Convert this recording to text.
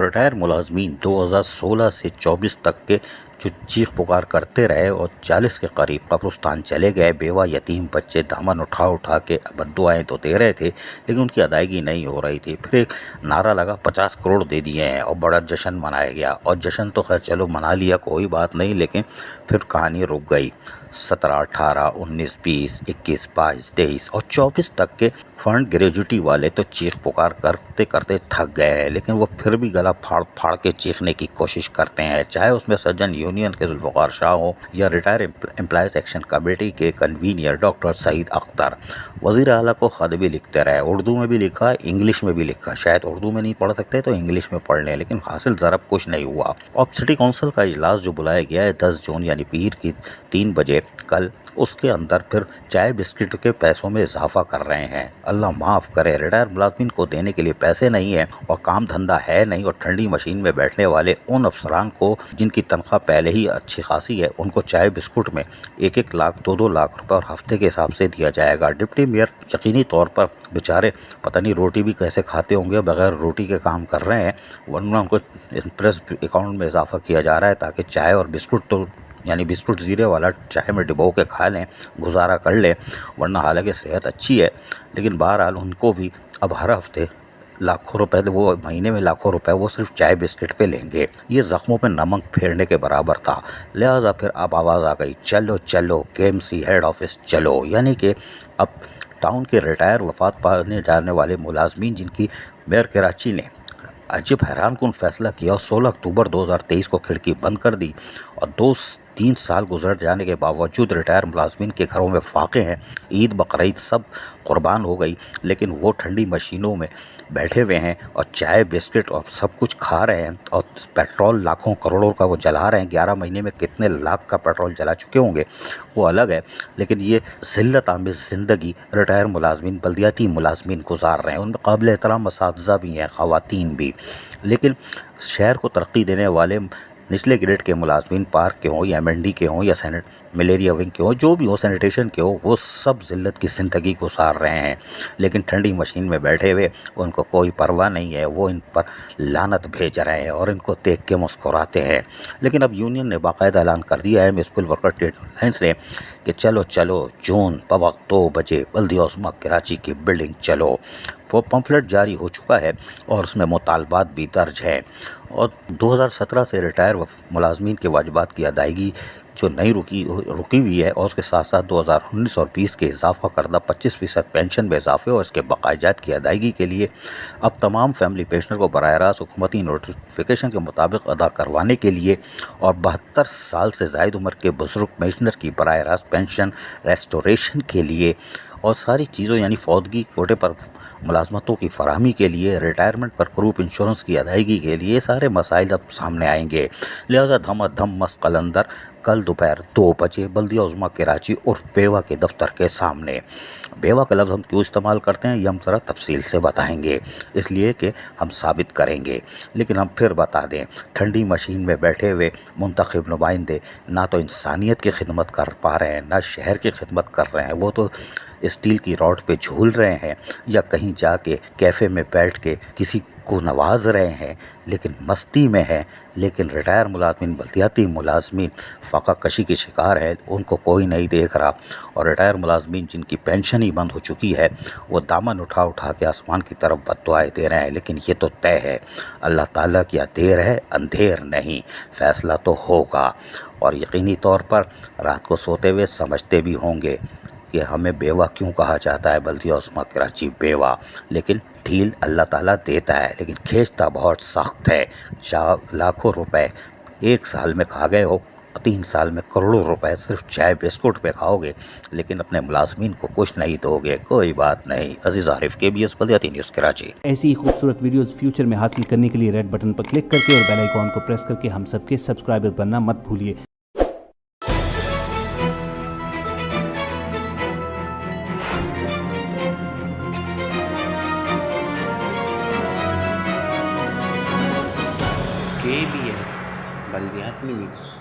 Retire मुलाजमीन 2016 से 24 तक के जो चीख पुकार करते रहे और 40 के करीब कब्रिस्तान चले गए। बेवा यतीम बच्चे दामन उठा उठा के बद्दुआएं तो दे रहे थे, लेकिन उनकी अदायगी नहीं हो रही थी। फिर एक नारा लगा 50 करोड़ दे दिए हैं और बड़ा जश्न मनाया गया। और जश्न तो खैर चलो मना लिया, कोई बात नहीं, लेकिन फिर कहानी रुक गई। 17, 18, 19, 20, 21, 22, 23 और 24 तक के फंड ग्रेजुटी वाले तो चीख पुकार करते करते थक गए हैं, लेकिन वो फिर भी गला फाड़ फाड़ के चीखने की कोशिश करते हैं। चाहे उसमें सज्जन यूनियन के जुल्फ़िकार शाह हो या रिटायर एम्प्लॉयज़ एक्शन कमेटी के कन्वीनियर डॉक्टर सईद अख्तर। वज़ीर आला को ख़त भी लिखते रहे, उर्दू में भी लिखा, इंग्लिश में भी लिखा। शायद उर्दू में नहीं पढ़ सकते तो इंग्लिश में पढ़ लें, लेकिन हासिल ज़रब कुछ नहीं हुआ। अब सिटी काउंसिल का इजलास जो बुलाया गया है 10 जून यानी पीर की 3 बजे कल, उसके अंदर फिर चाय बिस्किट के पैसों में इजाफा कर रहे हैं। अल्लाह माफ़ करे, रिटायर मुलाजमीन को देने के लिए पैसे नहीं है और काम धंधा है नहीं, और ठंडी मशीन में बैठने वाले उन अफसरान को जिनकी तनख्वाह पहले ही अच्छी खासी है, उनको चाय बिस्कुट में 1-1 लाख 2-2 लाख रुपए और हफ्ते के हिसाब से दिया जाएगा। डिप्टी मेयर यकीनी तौर पर बेचारे पता नहीं रोटी भी कैसे खाते होंगे, बगैर रोटी के काम कर रहे हैं, वरना उनको इंप्रेस अकाउंट में इजाफा किया जा रहा है ताकि चाय और बिस्कुट तो यानी बिस्कुट ज़ीरे वाला चाय में डिबो के खा लें, गुजारा कर लें, वरना हालांकि सेहत अच्छी है, लेकिन बहरहाल उनको भी अब हर हफ्ते लाखों रुपए, वो महीने में लाखों रुपए वो सिर्फ चाय बिस्किट पे लेंगे। ये ज़ख्मों पे नमक फेरने के बराबर था। लिहाजा फिर अब आवाज़ आ गई, चलो चलो KMC हेड ऑफिस चलो। यानी कि अब टाउन के रिटायर वफात पाने जाने वाले मुलाजमीन जिनकी मेयर कराची ने अजीब हैरान कुन फैसला किया और 16 अक्टूबर 2023 को खिड़की बंद कर दी, और 2-3 साल गुजर जाने के बावजूद रिटायर मुलाजमीन के घरों में फाके हैं। ईद बकरीद सब कुर्बान हो गई, लेकिन वो ठंडी मशीनों में बैठे हुए हैं और चाय बिस्किट और सब कुछ खा रहे हैं, और पेट्रोल लाखों करोड़ों का वो जला रहे हैं। 11 महीने में कितने लाख का पेट्रोल जला चुके होंगे वो अलग है, लेकिन ये ज़िल्लत आमेज़ ज़िंदगी रिटायर मुलाजमीन बल्दियाती मुलाजमीन गुजार रहे हैं। उनमें काबिल एहतराम असातिज़ा भी हैं, ख़वातीन भी, लेकिन शहर को तरक्की देने वाले निचले ग्रेड के मुलाजमीन पार्क के हों या MND के हों या मलेरिया विंग के हों, जो भी हो, सैनिटेशन के हो, वो सब ज़िल्लत की ज़िंदगी गुजार रहे हैं। लेकिन ठंडी मशीन में बैठे हुए उनको कोई परवाह नहीं है, वो इन पर लानत भेज रहे हैं और इनको देख के मुस्कुराते हैं। लेकिन अब यूनियन ने बाकायदा ऐलान कर दिया है, म्यूनसिपल वर्कर ट्रेड लाइन्स ने, कि चलो चलो जून बवक्त 2 बजे बल्दिया उस्मा कराची की बिल्डिंग चलो। वो पम्फलेट जारी हो चुका है और उसमें मुतालबात भी दर्ज है। और 2017 से रिटायर मुलाजमीन के वाजिबात की अदायगी जो नई रुकी हुई है, और उसके साथ साथ 2019 और 20 के इजाफा करदा 25% पेंशन में इजाफे और इसके बकायजात की अदायगी के लिए अब तमाम फैमिली पेंशनर को बराह रास्त हुकूमती नोटिफिकेशन के मुताबिक अदा करवाने के लिए, और 72 साल से ज़ायद उम्र के बुजुर्ग पेंशनर की बराह रास्त पेंशन रेस्टोरेशन के लिए, और सारी चीज़ों यानी फौतगी कोटे पर मुलाजमतों की फराहमी के लिए, रिटायरमेंट पर ग्रुप इंश्योरेंस की अदायगी के लिए सारे मसाइल अब सामने आएंगे। लिहाजा धमाधम मस्त कलंदर कल दोपहर 2 बजे बल्दिया उज़्मा कराची और बेवा के दफ्तर के सामने। बेवा का लफ्ज़ हम क्यों इस्तेमाल करते हैं ये हम ज़रा तफसील से बताएंगे, इसलिए कि हम साबित करेंगे। लेकिन हम फिर बता दें, ठंडी मशीन में बैठे हुए मुंतखब नुमाइंदे ना तो इंसानियत की खिदमत कर पा रहे हैं, ना शहर की खिदमत कर रहे हैं। वो तो स्टील की रॉड पे झूल रहे हैं या कहीं जाके कैफ़े में बैठ के किसी को नवाज रहे हैं, लेकिन मस्ती में है। लेकिन रिटायर मुलाजमीन बल्दियाती मुलाजमीन फाका कशी के शिकार है, उनको कोई नहीं देख रहा। और रिटायर मुलाजमीन जिनकी पेंशन ही बंद हो चुकी है, वो दामन उठा उठा के आसमान की तरफ बद्दुआएं दे रहे हैं। लेकिन ये तो तय है, अल्लाह ताला की देर है अंधेर नहीं, फ़ैसला तो होगा। और यकीनी तौर पर रात को सोते हुए समझते भी होंगे कि हमें बेवा क्यों कहा जाता है, बल्दिया उस्मा कराची बेवा। लेकिन ढील अल्लाह ताला देता है, लेकिन खींचता बहुत सख्त है। लाखों रुपए 1 साल में खा गए हो, 3 साल में करोड़ों रुपए सिर्फ चाय बिस्कुट पे खाओगे, लेकिन अपने मुलाजमीन को कुछ नहीं दोगे। कोई बात नहीं। अजीज़ आरिफ, KBS बल्दियाती न्यूज़ कराची। ऐसी ही खूबसूरत वीडियोस फ्यूचर में हासिल करने के लिए रेड बटन पर क्लिक करके और बेल आइकॉन को प्रेस करके हम सबके सब्सक्राइबर बनना मत भूलिए। KBS बल्दियाती न्यूज़।